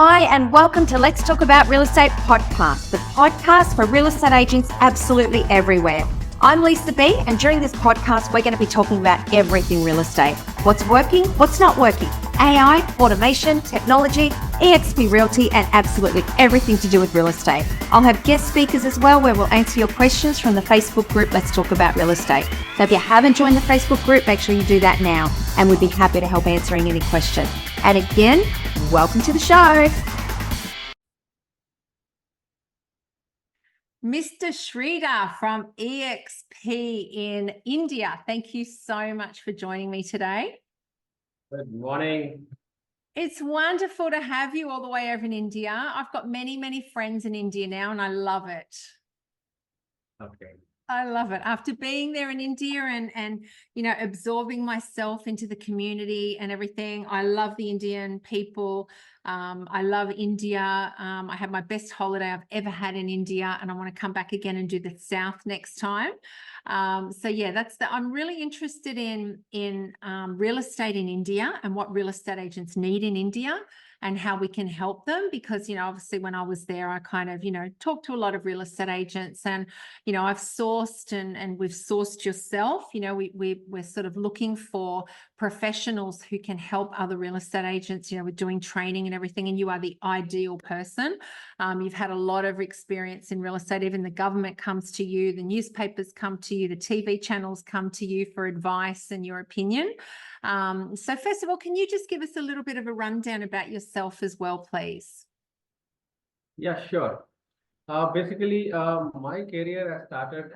Hi, and welcome to Let's Talk About Real Estate podcast, the podcast for real estate agents absolutely everywhere. I'm Lisa B, and during this podcast, we're going to be talking about everything real estate. What's working, what's not working, AI, automation, technology, eXp Realty, and absolutely everything to do with real estate. I'll have guest speakers as well, where we'll answer your questions from the Facebook group, Let's Talk About Real Estate. So if you haven't joined the Facebook group, make sure you do that now, and we'd be happy to help answering any question. And again, welcome to the show. Mr. Sridhar from eXp in India. Thank you so much for joining me today. Good morning. It's wonderful to have you all the way over in India. I've got many friends in India now, and I love it. Okay. I love it. After being there in India and absorbing myself into the community and everything, I love the Indian people. I love India. I had my best holiday I've ever had in India, and I want to come back again and do the South next time. So yeah, I'm really interested in real estate in India and what real estate agents need in India and how we can help them, because obviously when I was there, I kind of talked to a lot of real estate agents, and I've sourced and we've sourced yourself. We're sort of looking for professionals who can help other real estate agents, with doing training and everything. And you are the ideal person. You've had a lot of experience in real estate. Even the government comes to you, the newspapers come to you, the TV channels come to you for advice and your opinion. So first of all, can you just give us a little bit of a rundown about yourself as well, please? Yeah, sure. Basically, my career has started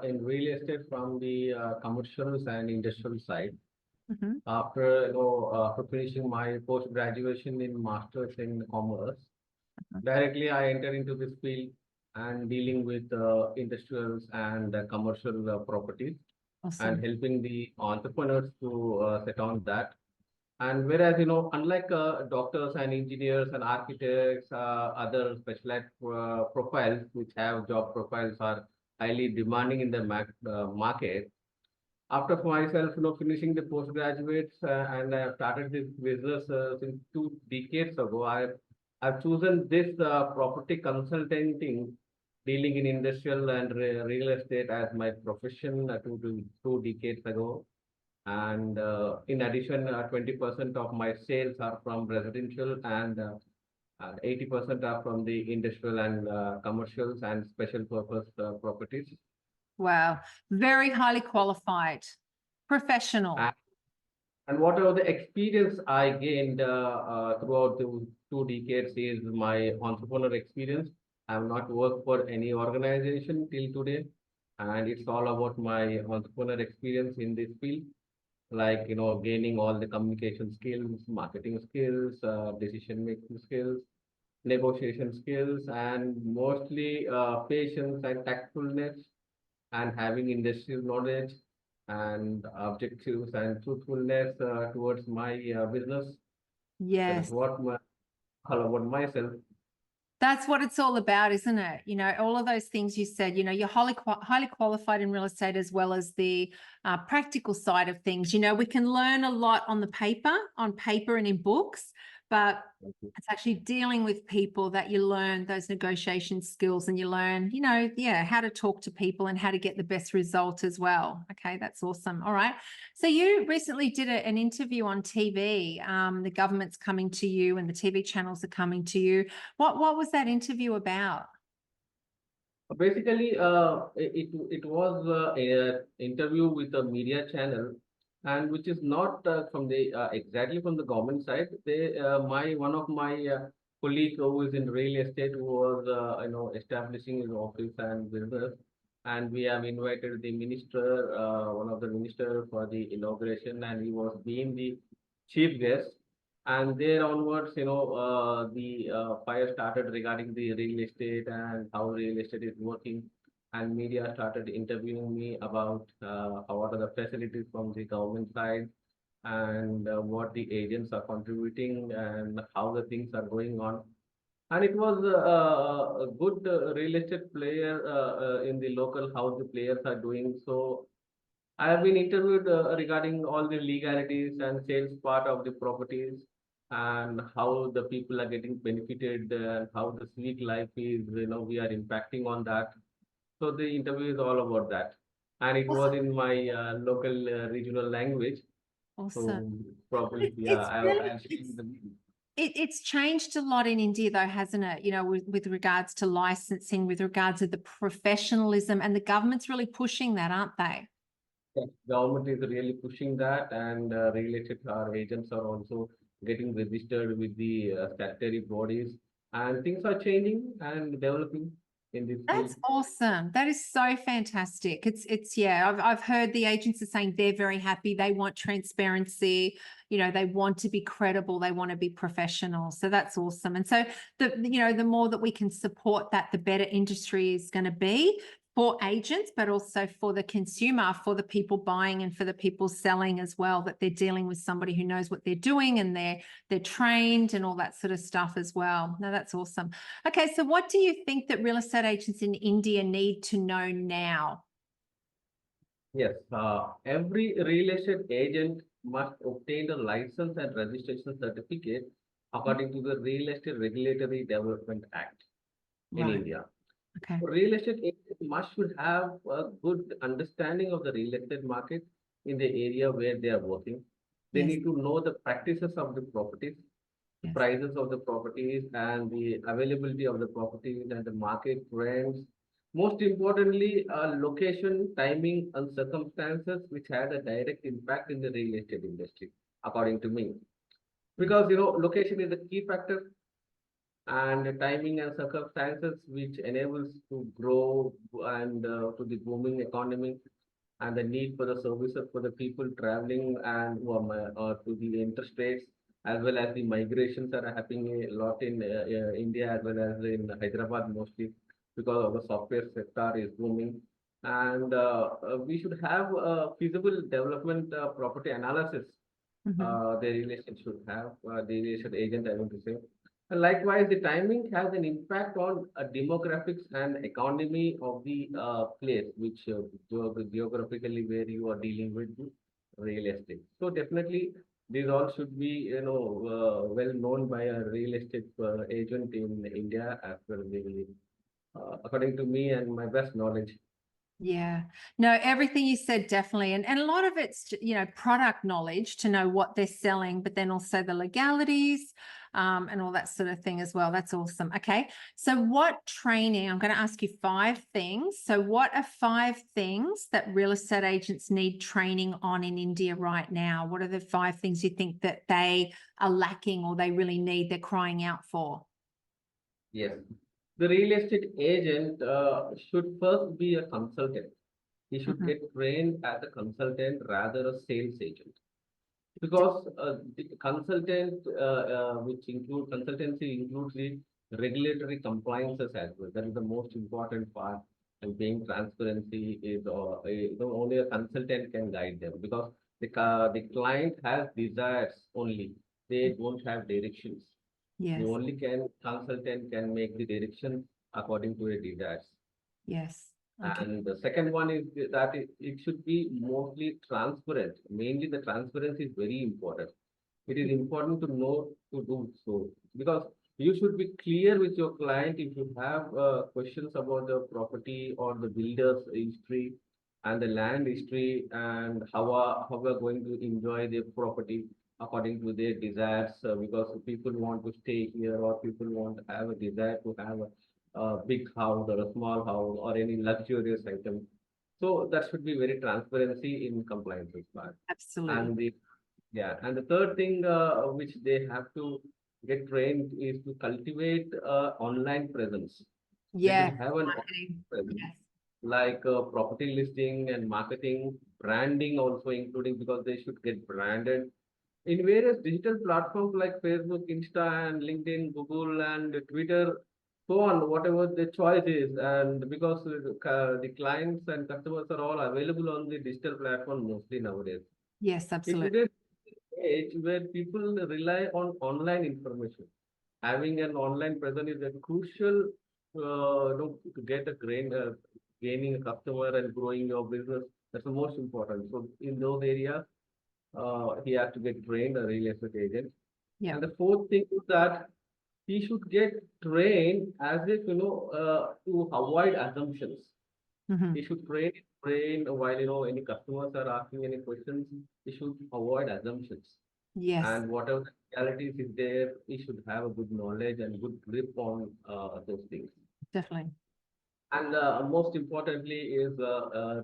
in real estate from the commercials and industrial side. After finishing my post graduation in masters in commerce, directly I entered into this field and dealing with industrials and commercial properties, and Awesome. helping the entrepreneurs to set on that. And whereas, unlike doctors and engineers and architects, other specialized profiles which have job profiles are highly demanding in the market. After myself, finishing the postgraduates, and I have started this business since 2 decades ago. I've chosen this property consulting, dealing in industrial and real estate as my profession 2 decades ago. And in addition, 20% of my sales are from residential, and 80% are from the industrial and commercials and special purpose properties. Wow. Very highly qualified, professional. And whatever the experience I gained throughout the 2 decades is my entrepreneur experience. I have not worked for any organization till today, and it's all about my entrepreneur experience in this field, like gaining all the communication skills, marketing skills, decision making skills, negotiation skills, and mostly patience and tactfulness, and having industrial knowledge and objectives and truthfulness towards my business. That is Yes. what all about myself. That's what it's all about, isn't it? All of those things you said, you're highly qualified in real estate, as well as the practical side of things. We can learn a lot on paper and in books, but it's actually dealing with people that you learn those negotiation skills, and you learn, how to talk to people and how to get the best result as well. Okay, that's awesome. All right. So you recently did an interview on TV. The government's coming to you and the TV channels are coming to you. What was that interview about? Basically, it was a interview with a media channel, and which is not from the exactly from the government side. They my one of my colleague who is in real estate, who was establishing his office and business, and we have invited the minister, one of the minister, for the inauguration, and he was being the chief guest. And there onwards, the fire started regarding the real estate and how real estate is working, and media started interviewing me about what are the facilities from the government side, and what the agents are contributing, and how the things are going on. And it was a good real estate player in the local, how the players are doing. So I have been interviewed regarding all the legalities and sales part of the properties, and how the people are getting benefited, how the civic life is, we are impacting on that. So the interview is all about that. And it was Awesome. in my local regional language. Awesome. So probably, yeah, It's really, I'll share the video. it's changed a lot in India, though, hasn't it? You know, with regards to licensing, with regards to the professionalism, and the government's really pushing that, aren't they? Yes, government is really pushing that, and real estate agents are also getting registered with the statutory bodies, and things are changing and developing in this field. That's awesome. That is so fantastic. It's yeah, I've heard the agents are saying they're very happy. They want transparency, you know, they want to be credible, they want to be professional. So that's awesome. And so the more that we can support that, the better industry is going to be for agents, but also for the consumer, for the people buying and for the people selling as well, that they're dealing with somebody who knows what they're doing and they're trained and all that sort of stuff as well. No, that's awesome. Okay, so what do you think that real estate agents in India need to know now? Yes, every real estate agent must obtain a license and registration certificate according to the Real Estate Regulatory Development Act in Right. India. Okay. Real estate agents must should have a good understanding of the real estate market in the area where they are working. They Yes. need to know the practices of the properties, the Yes. prices of the properties, and the availability of the properties and the market trends. Most importantly, location, timing, and circumstances which had a direct impact in the real estate industry, according to me. Yes. Because location is a key factor, and the timing and circumstances which enables to grow and to the booming economy, and the need for the services for the people traveling and to the interstates, as well as the migrations that are happening a lot in India as well as in Hyderabad mostly, because of the software sector is booming. And we should have feasible development property analysis. Mhm. The real estate should have, the real estate agent, I want to say. And likewise, the timing has an impact on demographics and economy of the place, which geographically where you are dealing with the real estate. So definitely, these all should be, well known by a real estate agent in India, as per the, according to me and my best knowledge. Yeah. No, everything you said definitely. And a lot of it's, product knowledge to know what they're selling, but then also the legalities, and all that sort of thing as well. That's awesome. Okay. So what training, I'm going to ask you 5 things. So what are 5 things that real estate agents need training on in India right now? What are the 5 things you think that they are lacking or they really need, they're crying out for? Yes. The real estate agent should first be a consultant. He should Mhm. get trained as a consultant rather a sales agent, because the consultant, which include consultancy, includes the regulatory compliances as well. That is the most important part. And being transparency is, only a consultant can guide them, because the client has desires only. They don't have directions. The Yes. only can consultant can make the direction according to their desires. Yes. Okay. And the second one is that it should be mostly transparent. Mainly, the transparency is very important. It is important to know to do so, because you should be clear with your client if you have questions about the property or the builder's history and the land history, and how we are going to enjoy the property according to their desires, because people want to stay here, or people want to have a desire to have a big house or a small house or any luxurious item. So that should be very transparency in compliance part. Absolutely. And the yeah, and the third thing which they have to get trained is to cultivate online presence. They should Yeah. have an online Marketing. presence, Yes. like property listing and marketing, branding also including, because they should get branded in various digital platforms like Facebook, Insta, and LinkedIn, Google, and Twitter, so on, whatever the choice is. And because the clients and customers are all available on the digital platform mostly nowadays. Yes, In absolutely. today's age where people rely on online information, having an online presence is a crucial, to get gaining a customer and growing your business. That's the most important. So in those areas, he has to get trained a real estate agent. Yeah. And the fourth thing is that he should get trained as if, to avoid assumptions. Hmm. He should train his brain while, any customers are asking any questions, he should avoid assumptions. Yes, And whatever the realities is there, he should have a good knowledge and good grip on those things. definitely. And most importantly is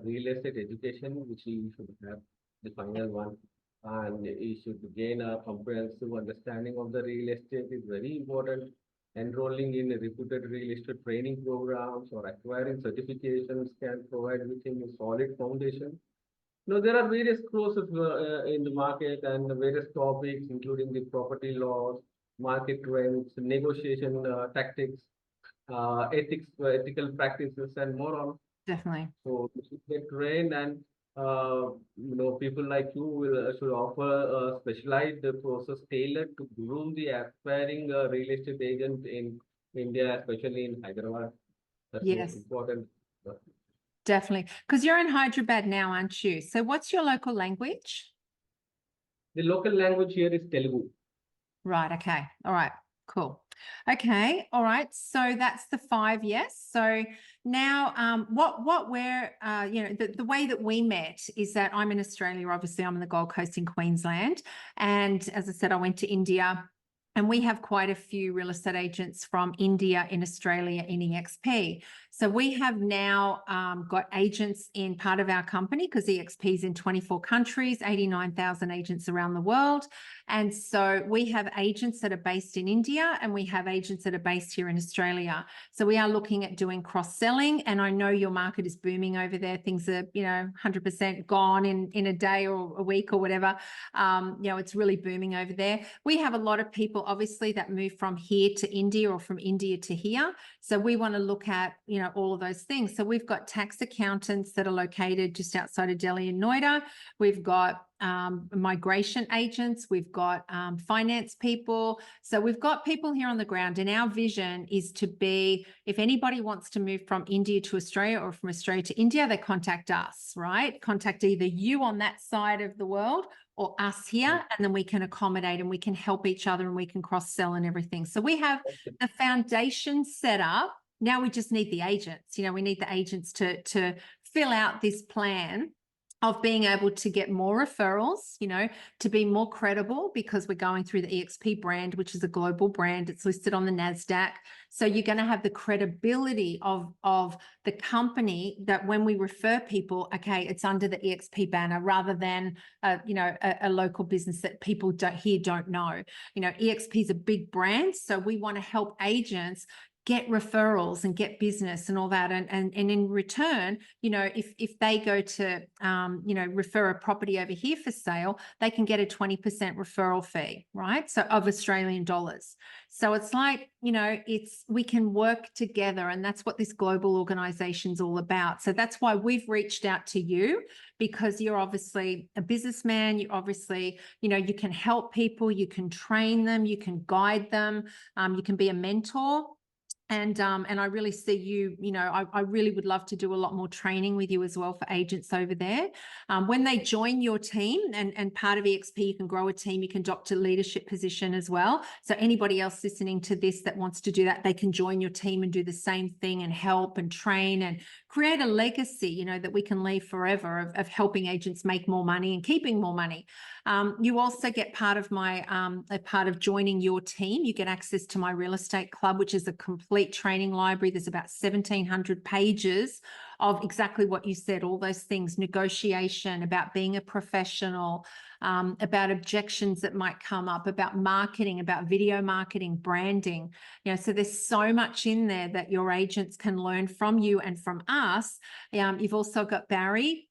real estate education, which he should have, the final one. And he should gain a comprehensive understanding of the real estate is very important. Enrolling in a reputed real estate training programs or acquiring certifications can provide with him a solid foundation. No, there are various courses in the market and various topics, including the property laws, market trends, negotiation tactics, ethics, ethical practices, and more on. Definitely. So you should get trained, and people like you will should offer a specialized process tailored to groom the aspiring real estate agent in India, especially in Hyderabad. That's most Yes, important. Uh, definitely. Because you're in Hyderabad now, aren't you? So what's your local language? The local language here is Telugu. Right. Okay. All right. Cool. Okay. All right. So that's the 5 yes. So now what we're the way that we met is that I'm in Australia, obviously I'm in the Gold Coast in Queensland. And as I said, I went to India. And we have quite a few real estate agents from India in Australia in eXp. So we have now got agents in part of our company because eXp is in 24 countries, 89,000 agents around the world. And so we have agents that are based in India and we have agents that are based here in Australia. So we are looking at doing cross-selling. And I know your market is booming over there. Things are, 100% gone in a day or a week or whatever. It's really booming over there. We have a lot of people, obviously, that move from here to India or from India to here. So we want to look at, all of those things. So we've got tax accountants that are located just outside of Delhi and Noida. We've got migration agents, we've got finance people. So we've got people here on the ground, and our vision is to be, if anybody wants to move from India to Australia or from Australia to India, they contact us, right? Contact either you on that side of the world or us here, and then we can accommodate and we can help each other and we can cross-sell and everything. So we have the foundation set up. Now we just need the agents. We need the agents to fill out this plan of being able to get more referrals, to be more credible, because we're going through the eXp brand, which is a global brand. It's listed on the NASDAQ. So you're going to have the credibility of the company that when we refer people, okay, it's under the eXp banner rather than, a local business that people don't know. eXp is a big brand. So we want to help agents get referrals and get business and all that. And in return, if they go to, refer a property over here for sale, they can get a 20% referral fee, right? So of Australian dollars. So it's like, we can work together, and that's what this global organization is all about. So that's why we've reached out to you, because you're obviously a businessman. You obviously, you can help people, you can train them, you can guide them, you can be a mentor. And I really see you, I really would love to do a lot more training with you as well for agents over there. When they join your team, and part of eXp, you can grow a team, you can adopt a leadership position as well. So anybody else listening to this that wants to do that, they can join your team and do the same thing and help and train and create a legacy, that we can leave forever of helping agents make more money and keeping more money. You also get part of a part of joining your team. You get access to my real estate club, which is a complete training library. There's about 1,700 pages of exactly what you said, all those things, negotiation, about being a professional, about objections that might come up, about marketing, about video marketing, branding. So there's so much in there that your agents can learn from you and from us. You've also got Barry,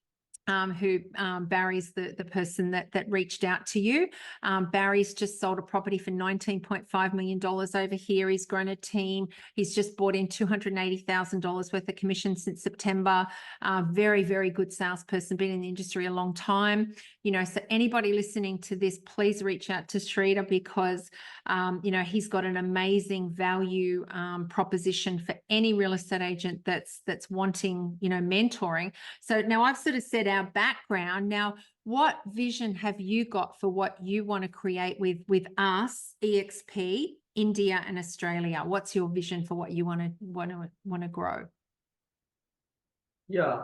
who Barry's the person that reached out to you. Barry's just sold a property for $19.5 million over here. He's grown a team. He's just brought in $280,000 worth of commission since September. Very, very good salesperson, been in the industry a long time. So anybody listening to this, please reach out to Sridhar, because he's got an amazing value proposition for any real estate agent that's wanting, mentoring. So now I've sort of set out our background. Now, what vision have you got for what you want to create with us, eXp, India and Australia? What's your vision for what you want to grow? Yeah,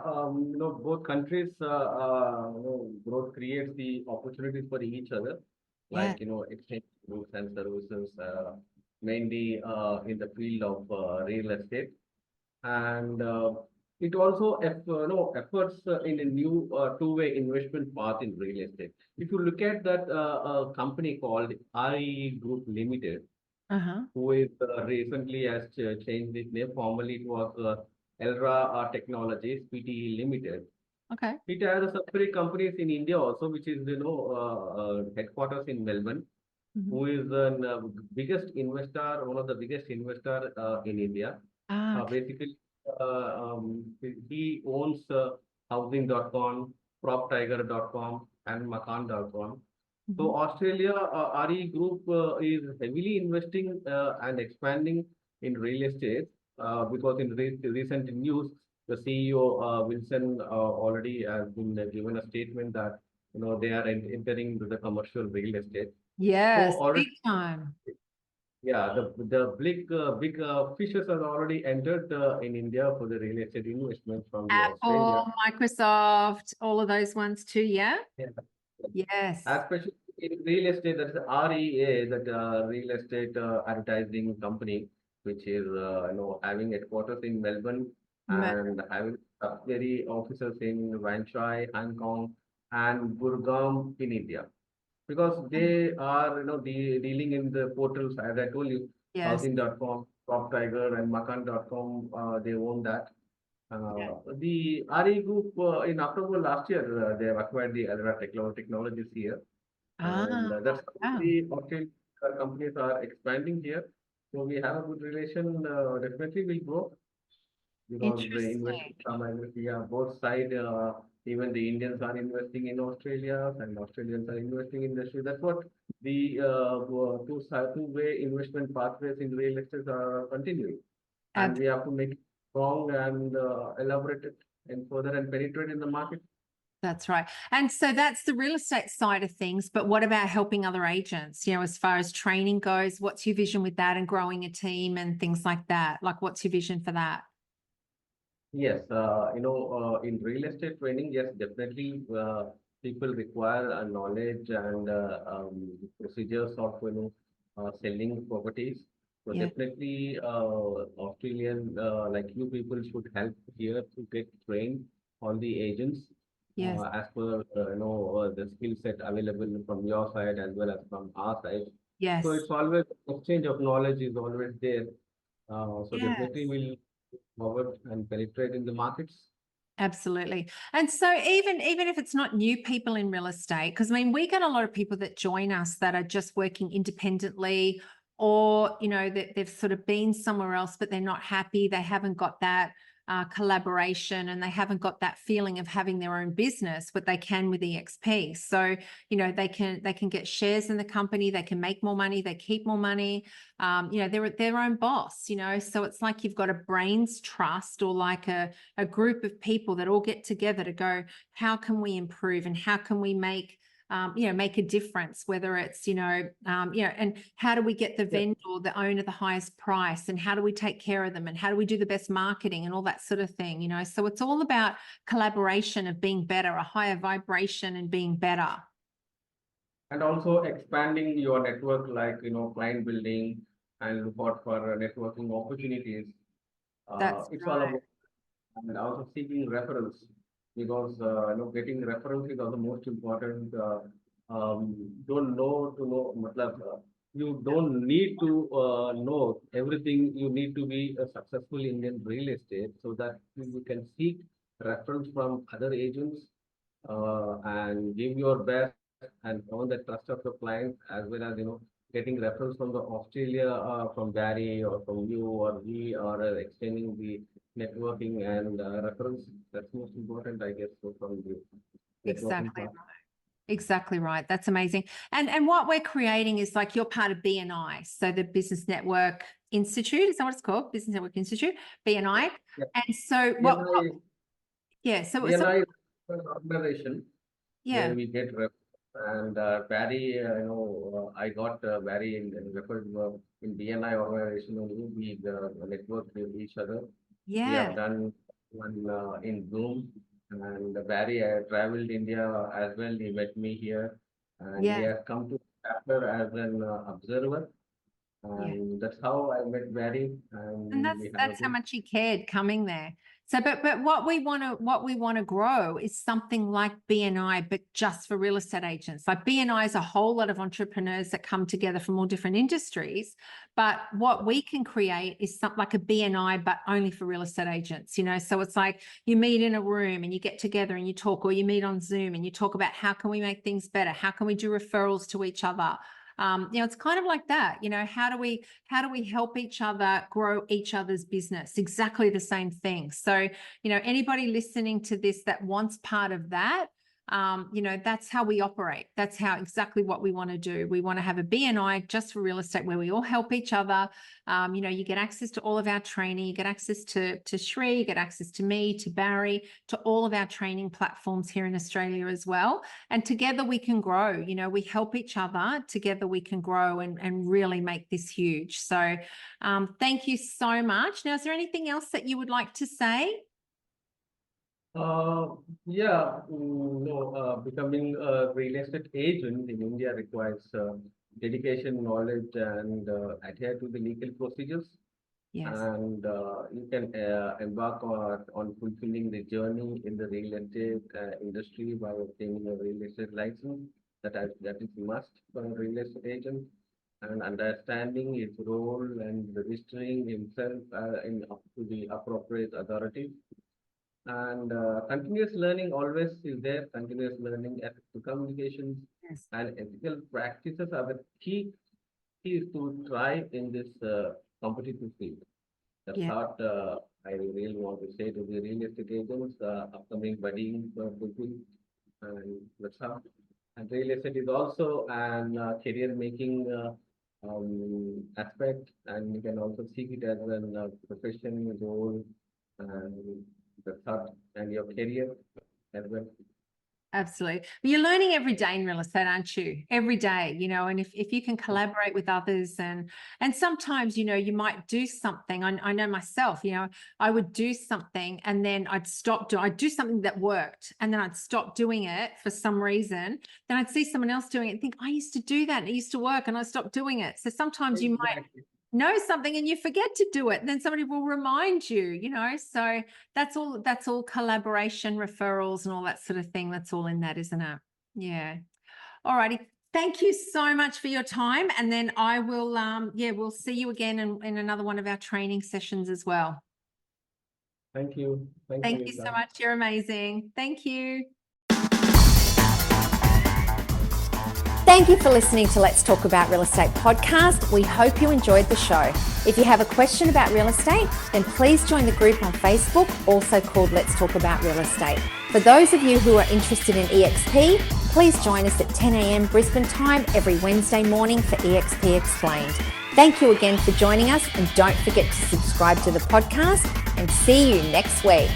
both countries, growth creates the opportunities for each other, Yeah. like, exchange goods and services, mainly in the field of real estate. And it also efforts in a new two-way investment path in real estate. If you look at that company called RE Group Limited, Uh-huh. who is recently has changed its name. Formerly, it was Elra Technologies Pte Limited. Okay. It has separate companies in India also, which is headquarters in Melbourne. Mhm. Who is the biggest investor, one of the biggest investor in India. Ah, okay. Basically, he owns housing.com, proptiger.com, and makan.com. Mhm. So Australia, RE Group is heavily investing and expanding in real estate because in recent news, the CEO Wilson already has been given a statement that they are entering into the commercial real estate. So Yes, big already, time. yeah, the big fishes have already entered in India for the real estate investments from the Australia. Apple, Microsoft, all of those ones too, yeah? Yeah. Yes. Especially in real estate, that is REA, that real estate advertising company, which is having headquarters in Melbourne Ma- and having subsidiary offices in Wanchai, Hong Kong, and Gurgaon in India. Because they are dealing in the portals, as I told you, Yes. housing.com, PropTiger, and makan.com. They own that. Yeah. The RE Group in October last year, they have acquired the Elra Technologies here, and Ah, that's wow. the Australian companies are expanding here. So we have a good relation. Definitely will grow because the investors Interesting. are both sides. Even the Indians are investing in Australia, and Australians are investing in Australia. That's what the two-way investment pathways in real estate are continuing, and we have to make it strong and elaborate it and further and penetrate in the market. That's right. And so that's the real estate side of things. But what about helping other agents? As far as training goes, what's your vision with that and growing a team and things like that? Like, what's your vision for that? Yes, in real estate training, yes, definitely, people require a knowledge and procedures of selling properties. So Yeah. definitely, Australian like you people should help here to get trained on the agents Yes. as per the skill set available from your side as well as from our side. So Yes. it's always exchange of knowledge is always there. So definitely Yes. we'll forward and penetrate in the markets. Absolutely. And so even if it's not new people in real estate, because I mean, we get a lot of people that join us that are just working independently, or that they've sort of been somewhere else, but they're not happy. They haven't got that collaboration, and they haven't got that feeling of having their own business, but they can with eXp. So they can get shares in the company, they can make more money, they keep more money. They're their own boss. So it's like you've got a brains trust, or like a group of people that all get together to go, how can we improve and how can we make make a difference, whether it's and how do we get the Yeah. vendor, the owner, the highest price, and how do we take care of them, and how do we do the best marketing and all that sort of thing. So it's all about collaboration, of being better, a higher vibration, and being better. And also expanding your network, like client building and look out for networking opportunities. That's It's all right. about, and also seeking referrals, because getting referrals is also most important. Don't know to know, matlab, you don't need to know everything. You need to be a successful Indian real estate so that you can seek reference from other agents and give your best and earn the trust of your clients, as well as getting reference from the Australia, from Barry or from you or we, or extending the networking and reference. That's most important, I guess, so from the networking Exactly. part. Exactly right. That's amazing. And what we're creating is, like, you're part of BNI, so the Business Network Institute, is that what it's called? Business Network Institute, BNI. Yeah. And so BNI, yeah, so BNI. organization Yeah. where we get and Barry, I got Barry referred in BNI organization only. We network with each other. We have Yeah. done one in Zoom, and Barry traveled India as well. He met me here, and he Yeah. has come to chapter as an observer, Yeah. and that's how I met Barry, And and that's we have a that's how good. much he cared coming there. So, but what we want to grow is something like BNI, but just for real estate agents. Like BNI is a whole lot of entrepreneurs that come together from all different industries. But what we can create is something like a BNI, but only for real estate agents. So it's like you meet in a room and you get together and you talk, or you meet on Zoom and you talk about how can we make things better? How can we do referrals to each other? It's kind of like that. How do we help each other grow each other's business? Exactly the same thing. So, anybody listening to this that wants part of that, that's how we operate. That's how exactly what we want to do. We want to have a BNI just for real estate where we all help each other. You get access to all of our training, you get access to Shri, you get access to me, to Barry, to all of our training platforms here in Australia as well. And together we can grow. We help each other. Together we can grow and really make this huge. So thank you so much. Now, is there anything else that you would like to say? Yeah, becoming a real estate agent in India requires dedication, knowledge, and adhere to the legal procedures. Yes. And you can embark on fulfilling the journey in the real estate industry by obtaining a real estate license. That is must for a real estate agent, and understanding its role and registering himself up to the appropriate authorities. And continuous learning always is there. Continuous learning, ethical communications, Yes. and ethical practices are the keys to thrive in this competitive field. That's Yeah. what I really want to say to the real estate agents, upcoming budding people, and that's how. And real estate is also an career making aspect, and you can also see it as an profession role, and that's how, and your career as well. Absolutely. But you're learning every day in real estate, aren't you? Every day, and if you can collaborate with others and sometimes, you might do something. I know myself, I would do something and then I'd do something that worked and then I'd stop doing it for some reason. Then I'd see someone else doing it and think, I used to do that and it used to work and I stopped doing it. So sometimes you might Exactly. know something and you forget to do it and then somebody will remind you. So that's all collaboration, referrals and all that sort of thing. That's all in that, isn't it? Yeah. All righty. Thank you so much for your time, and then I will we'll see you again in another one of our training sessions as well. Thank you. Thank Thank you, you so Lisa. much. You're amazing. Thank you. Thank you for listening to Let's Talk About Real Estate podcast. We hope you enjoyed the show. If you have a question about real estate, then please join the group on Facebook, also called Let's Talk About Real Estate. For those of you who are interested in eXp, please join us at 10 a.m. Brisbane time every Wednesday morning for eXp Explained. Thank you again for joining us, and don't forget to subscribe to the podcast, and see you next week.